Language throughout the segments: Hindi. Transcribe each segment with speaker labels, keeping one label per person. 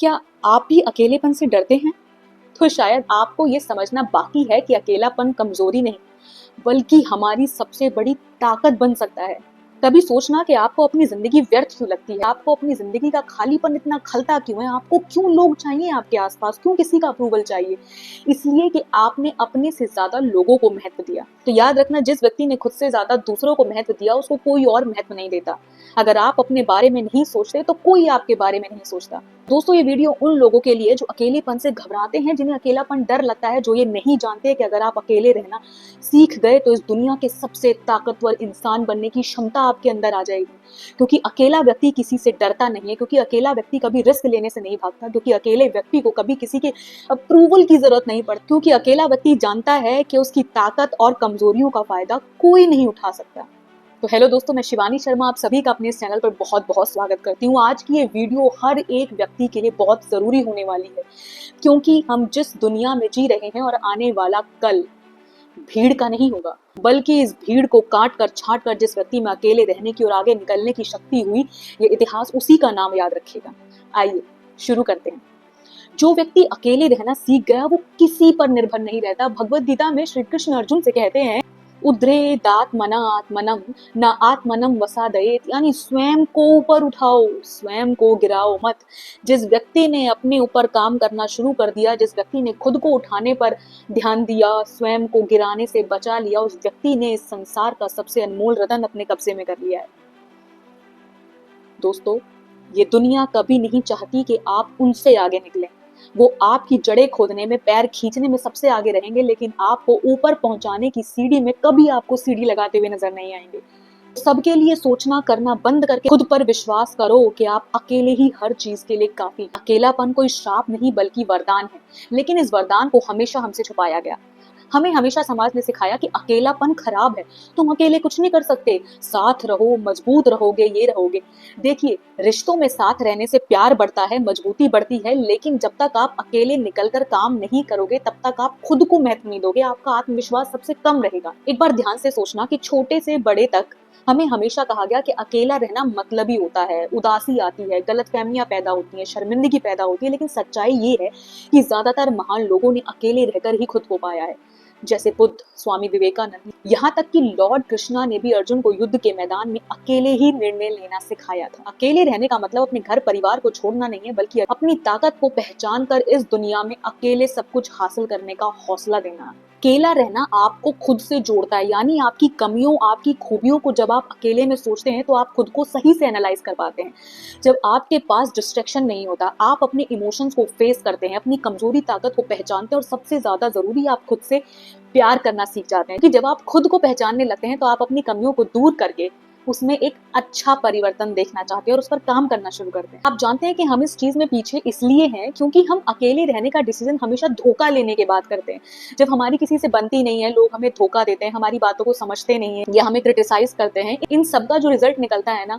Speaker 1: क्या आप भी अकेलेपन से डरते हैं? तो शायद आपको ये समझना बाकी है कि अकेलापन कमजोरी नहीं, बल्कि हमारी सबसे बड़ी ताकत बन सकता है। कभी सोचना कि आपको अपनी जिंदगी व्यर्थ क्यों लगती है, आपको अपनी जिंदगी का खालीपन इतना खलता क्यों है, आपको क्यों लोग चाहिए आपके आसपास, क्यों किसी का अप्रूवल चाहिए? इसलिए कि आपने अपने से ज्यादा लोगों को महत्व दिया। तो याद रखना, जिस व्यक्ति ने खुद से ज्यादा दूसरों को महत्व दिया, उसको कोई और महत्व नहीं देता। अगर आप अपने बारे में नहीं सोचते तो कोई आपके बारे में नहीं सोचता। दोस्तों, ये वीडियो उन लोगों के लिए जो अकेलेपन से घबराते हैं, जिन्हें अकेलापन डर लगता है, जो ये नहीं जानते कि अगर आप अकेले रहना सीख गए तो इस दुनिया के सबसे ताकतवर इंसान बनने की क्षमता आपके अंदर आ जाएगी। क्योंकि अकेला व्यक्ति किसी से डरता नहीं है, क्योंकि अकेला व्यक्ति कभी रिस्क लेने से नहीं भागता, क्योंकि अकेले व्यक्ति को कभी किसी के अप्रूवल की जरूरत नहीं पड़ती, क्योंकि अकेला व्यक्ति जानता है कि उसकी ताकत और कमजोरियों का फायदा कोई नहीं उठा सकता। तो हेलो दोस्तों, मैं शिवानी शर्मा आप सभी का अपने इस चैनल पर बहुत बहुत स्वागत करती हूँ। आज की ये वीडियो हर एक व्यक्ति के लिए बहुत जरूरी होने वाली है, क्योंकि हम जिस दुनिया में जी रहे हैं और आने वाला कल भीड़ का नहीं होगा, बल्कि इस भीड़ को काट कर छाट कर जिस व्यक्ति में अकेले रहने की और आगे निकलने की शक्ति हुई, ये इतिहास उसी का नाम याद रखेगा। आइए शुरू करते हैं। जो व्यक्ति अकेले रहना सीख गया वो किसी पर निर्भर नहीं रहता। भगवत गीता में श्री कृष्ण अर्जुन से कहते हैं, उद्रेदात्मना आत्मनम न आत्मनम वसादयेत, यानी स्वयं को ऊपर उठाओ, स्वयं को गिराओ मत। जिस व्यक्ति ने अपने ऊपर काम करना शुरू कर दिया, जिस व्यक्ति ने खुद को उठाने पर ध्यान दिया, स्वयं को गिराने से बचा लिया, उस व्यक्ति ने इस संसार का सबसे अनमोल रतन अपने कब्जे में कर लिया है। दोस्तों, ये दुनिया कभी नहीं चाहती कि आप उनसे आगे निकलें। वो आपकी जड़ें खोदने में, पैर खींचने में सबसे आगे रहेंगे, लेकिन आपको ऊपर पहुंचाने की सीढ़ी में कभी आपको सीढ़ी लगाते हुए नजर नहीं आएंगे। सबके लिए सोचना करना बंद करके खुद पर विश्वास करो कि आप अकेले ही हर चीज के लिए काफी। अकेलापन कोई श्राप नहीं बल्कि वरदान है, लेकिन इस वरदान को हमेशा हमसे छुपाया गया। हमें हमेशा समाज ने सिखाया कि अकेलापन खराब है, तुम अकेले कुछ नहीं कर सकते, साथ रहो, मजबूत रहोगे, ये रहोगे। देखिए, रिश्तों में साथ रहने से प्यार बढ़ता है, मजबूती बढ़ती है, लेकिन जब तक आप अकेले निकलकर काम नहीं करोगे, तब तक आप खुद को महत्व नहीं दोगे, आपका आत्मविश्वास सबसे कम रहेगा। एक बार ध्यान से सोचना कि छोटे से बड़े तक हमें हमेशा कहा गया कि अकेला रहना मतलबी होता है, उदासी आती है, गलतफहमियां पैदा होती हैं, शर्मिंदगी पैदा होती है। लेकिन सच्चाई ये है कि ज्यादातर महान लोगों ने अकेले रहकर ही खुद को पाया है, जैसे बुद्ध, स्वामी विवेकानंद, यहाँ तक कि लॉर्ड कृष्णा ने भी अर्जुन को युद्ध के मैदान में अकेले ही निर्णय लेना सिखाया था। अकेले रहने का मतलब अपने घर परिवार को छोड़ना नहीं है, बल्कि अपनी ताकत को पहचान कर इस दुनिया में अकेले सब कुछ हासिल करने का हौसला देना। अकेला रहना आपको खुद से जोड़ता है, यानी आपकी कमियों, आपकी खूबियों को जब आप अकेले में सोचते हैं तो आप खुद को सही से एनालाइज कर पाते हैं। जब आपके पास डिस्ट्रैक्शन नहीं होता, आप अपने इमोशंस को फेस करते हैं, अपनी कमजोरी ताकत को पहचानते हैं, और सबसे ज्यादा जरूरी आप खुद से प्यार करना सीख जाते हैं। कि जब आप खुद को पहचानने लगते हैं तो आप अपनी कमियों को दूर करके उसमें एक अच्छा परिवर्तन देखना चाहते हैं और उस पर काम करना शुरू करते हैं। आप जानते हैं कि हम इस चीज में पीछे इसलिए हैं क्योंकि हम अकेले रहने का डिसीजन हमेशा धोखा लेने के बाद करते हैं। जब हमारी किसी से बनती नहीं है, लोग हमें धोखा देते हैं, हमारी बातों को समझते नहीं है या हमें क्रिटिसाइज करते हैं, इन सब का जो रिजल्ट निकलता है ना,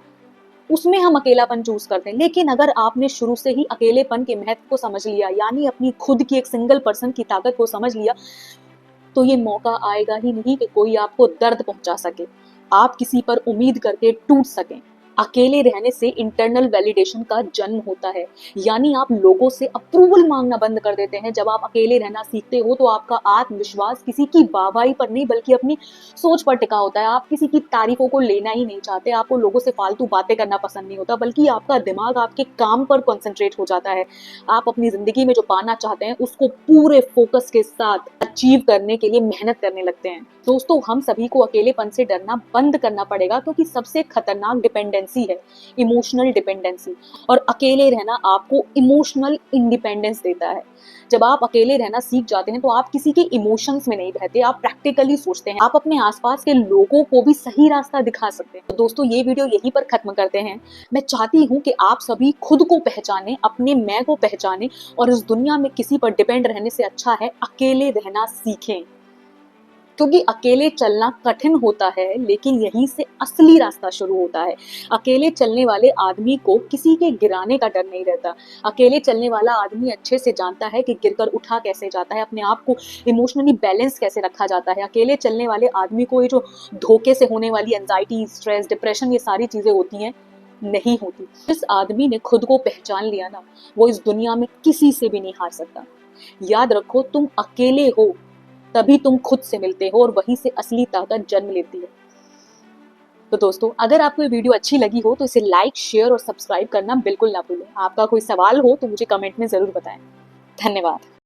Speaker 1: उसमें हम अकेलापन चूज करते हैं। लेकिन अगर आपने शुरू से ही अकेलेपन के महत्व को समझ लिया, यानी अपनी खुद की एक सिंगल पर्सन की ताकत को समझ लिया, तो ये मौका आएगा ही नहीं कि कोई आपको दर्द पहुंचा सके, आप किसी पर उम्मीद करके टूट सकें। अकेले रहने से इंटरनल वैलिडेशन का जन्म होता है, यानी आप लोगों से अप्रूवल मांगना बंद कर देते हैं। जब आप अकेले रहना सीखते हो तो आपका आत्मविश्वास किसी की वाहवाही पर नहीं बल्कि अपनी सोच पर टिका होता है। आप किसी की तारीफों को लेना ही नहीं चाहते, आपको लोगों से फालतू बातें करना पसंद नहीं होता, बल्कि आपका दिमाग आपके काम पर कॉन्सेंट्रेट हो जाता है। आप अपनी जिंदगी में जो पाना चाहते हैं उसको पूरे फोकस के साथ अचीव करने के लिए मेहनत करने लगते हैं। दोस्तों, हम सभी को अकेलेपन से डरना बंद करना पड़ेगा, क्योंकि सबसे खतरनाक डिपेंडेंसी है इमोशनल डिपेंडेंसी, और अकेले रहना आपको इमोशनल इंडिपेंडेंस देता है। जब आप अकेले रहना सीख जाते हैं तो आप किसी के इमोशंस में नहीं रहते, आप प्रैक्टिकली सोचते हैं, आप अपने आसपास के लोगों को भी सही रास्ता दिखा सकते हैं। तो दोस्तों, ये वीडियो यहीं पर खत्म करते हैं। मैं चाहती हूँ कि आप सभी खुद को पहचाने, अपने मैं को पहचाने, और इस दुनिया में किसी पर डिपेंड रहने से अच्छा है अकेले रहना सीखें। क्योंकि अकेले चलना कठिन होता है, लेकिन यहीं से असली रास्ता शुरू होता है। अकेले चलने वाले आदमी को किसी के गिराने का डर नहीं रहता। अकेले चलने वाला आदमी अच्छे से जानता है कि गिरकर उठा कैसे जाता है, अपने आप को इमोशनली बैलेंस कैसे रखा जाता है। अकेले चलने वाले आदमी को ये जो धोखे से होने वाली एंजाइटी, स्ट्रेस, डिप्रेशन, ये सारी चीजें होती हैं, नहीं होती। जिस आदमी ने खुद को पहचान लिया ना, वो इस दुनिया में किसी से भी नहीं हार सकता। याद रखो, तुम अकेले हो तभी तुम खुद से मिलते हो, और वहीं से असली ताकत जन्म लेती है। तो दोस्तों, अगर आपको ये वीडियो अच्छी लगी हो तो इसे लाइक, शेयर और सब्सक्राइब करना बिल्कुल ना भूलें। आपका कोई सवाल हो तो मुझे कमेंट में जरूर बताएं। धन्यवाद।